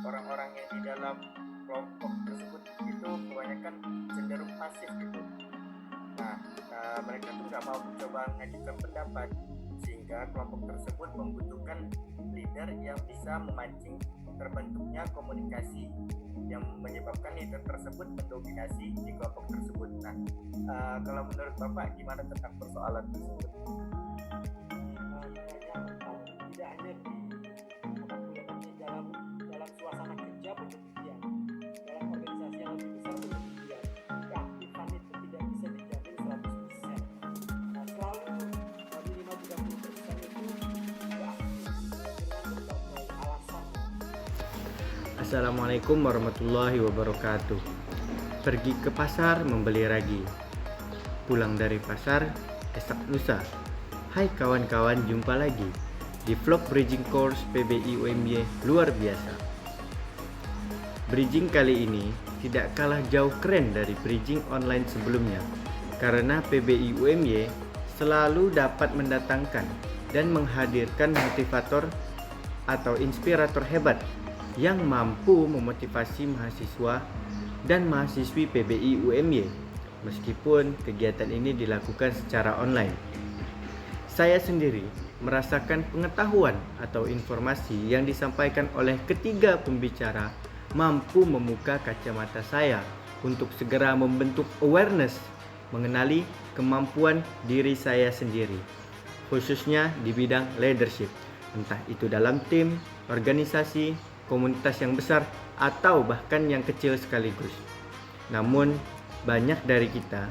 orang-orang yang di dalam kelompok tersebut itu kebanyakan cenderung pasif gitu. Nah, mereka tuh nggak mau mencoba mengajukan pendapat, sehingga kelompok tersebut membutuhkan leader yang bisa memancing terbentuknya komunikasi yang menyebabkan leader tersebut mendominasi di kelompok tersebut. Nah, kalau menurut Bapak gimana tentang persoalan tersebut? Tidak hanya di dalam suasana kerja pun demikian, dalam organisasi yang lebih besar pun demikian, keaktifan itu tidak bisa dijamin 100%. Nah, selalu minimal 30% itu tidak aktif dengan berbagai alasan. Assalamualaikum warahmatullahi wabarakatuh. Pergi ke pasar membeli ragi, pulang dari pasar esak lusa. Hai kawan-kawan, jumpa lagi di vlog Bridging Course PBI UMY luar biasa. Bridging kali ini tidak kalah jauh keren dari bridging online sebelumnya, karena PBI UMY selalu dapat mendatangkan dan menghadirkan motivator atau inspirator hebat yang mampu memotivasi mahasiswa dan mahasiswi PBI UMY meskipun kegiatan ini dilakukan secara online. Saya sendiri merasakan pengetahuan atau informasi yang disampaikan oleh ketiga pembicara mampu membuka kacamata saya untuk segera membentuk awareness mengenali kemampuan diri saya sendiri, khususnya di bidang leadership, entah itu dalam tim, organisasi, komunitas yang besar, atau bahkan yang kecil sekaligus. Namun, banyak dari kita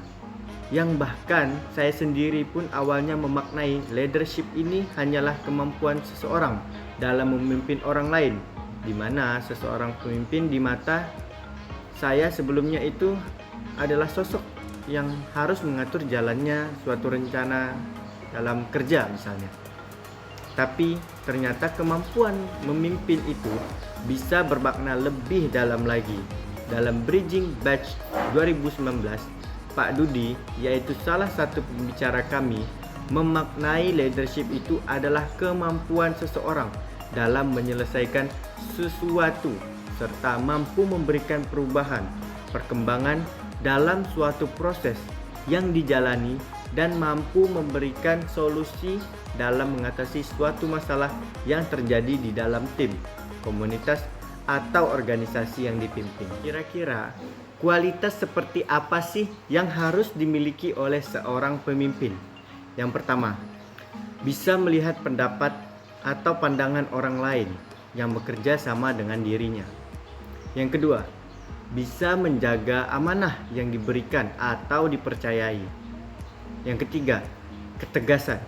yang bahkan saya sendiri pun awalnya memaknai leadership ini hanyalah kemampuan seseorang dalam memimpin orang lain, di mana seseorang pemimpin di mata saya sebelumnya itu adalah sosok yang harus mengatur jalannya suatu rencana dalam kerja misalnya. Tapi ternyata kemampuan memimpin itu bisa bermakna lebih dalam lagi. Dalam Bridging Batch 2019, Pak Dudi, yaitu salah satu pembicara kami, memaknai leadership itu adalah kemampuan seseorang dalam menyelesaikan sesuatu serta mampu memberikan perubahan, perkembangan dalam suatu proses yang dijalani dan mampu memberikan solusi dalam mengatasi suatu masalah yang terjadi di dalam tim, komunitas, atau organisasi yang dipimpin. Kira-kira kualitas seperti apa sih yang harus dimiliki oleh seorang pemimpin? Yang pertama, bisa melihat pendapat atau pandangan orang lain yang bekerja sama dengan dirinya. Yang kedua, bisa menjaga amanah yang diberikan atau dipercayai. Yang ketiga, ketegasan.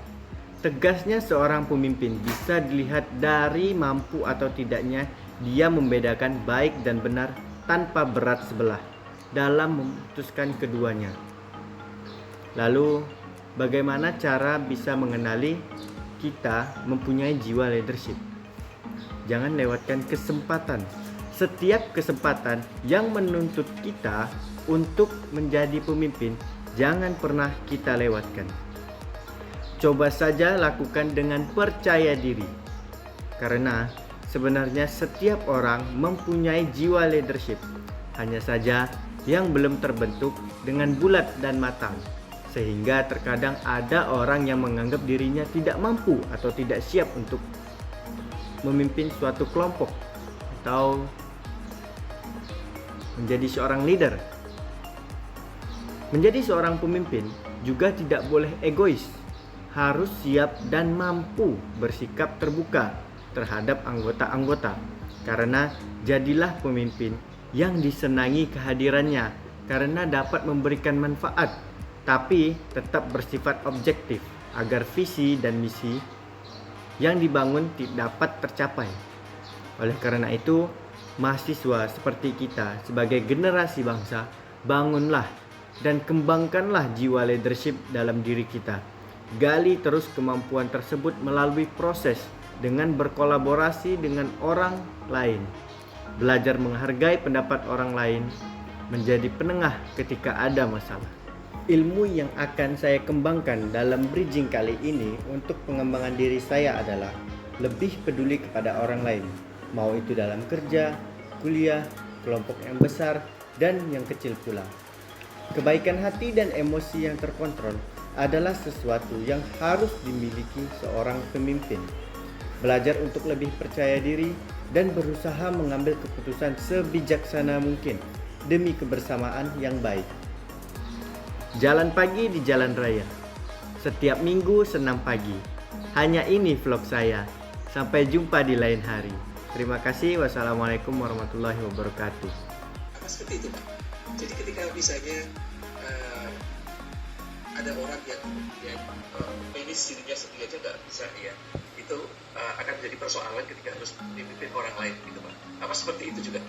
Tegasnya seorang pemimpin bisa dilihat dari mampu atau tidaknya dia membedakan baik dan benar tanpa berat sebelah dalam memutuskan keduanya. Lalu, bagaimana cara bisa mengenali kita mempunyai jiwa leadership? Jangan lewatkan kesempatan. Setiap kesempatan yang menuntut kita untuk menjadi pemimpin, jangan pernah kita lewatkan. Coba saja lakukan dengan percaya diri. Karena sebenarnya setiap orang mempunyai jiwa leadership. Hanya saja yang belum terbentuk dengan bulat dan matang. Sehingga terkadang ada orang yang menganggap dirinya tidak mampu atau tidak siap untuk memimpin suatu kelompok atau menjadi seorang leader. Menjadi seorang pemimpin juga tidak boleh egois. Harus siap dan mampu bersikap terbuka terhadap anggota-anggota. Karena jadilah pemimpin yang disenangi kehadirannya karena dapat memberikan manfaat, tapi tetap bersifat objektif agar visi dan misi yang dibangun dapat tercapai. Oleh karena itu, mahasiswa seperti kita sebagai generasi bangsa, bangunlah dan kembangkanlah jiwa leadership dalam diri kita. Gali terus kemampuan tersebut melalui proses dengan berkolaborasi dengan orang lain. Belajar menghargai pendapat orang lain, menjadi penengah ketika ada masalah. Ilmu yang akan saya kembangkan dalam bridging kali ini untuk pengembangan diri saya adalah lebih peduli kepada orang lain. mau itu dalam kerja, kuliah, kelompok yang besar, dan yang kecil pula. Kebaikan hati dan emosi yang terkontrol adalah sesuatu yang harus dimiliki seorang pemimpin. Belajar untuk lebih percaya diri dan berusaha mengambil keputusan sebijaksana mungkin demi kebersamaan yang baik. Jalan pagi di jalan raya. Setiap minggu senam pagi. Hanya ini vlog saya. Sampai jumpa di lain hari. Terima kasih. Wassalamualaikum warahmatullahi wabarakatuh. Apa seperti itu, Pak? Jadi ketika misalnya ada orang yang finish dirinya sendiri aja nggak bisa, ya itu akan menjadi persoalan ketika harus memimpin orang lain, gitu, Pak. Apa seperti itu juga?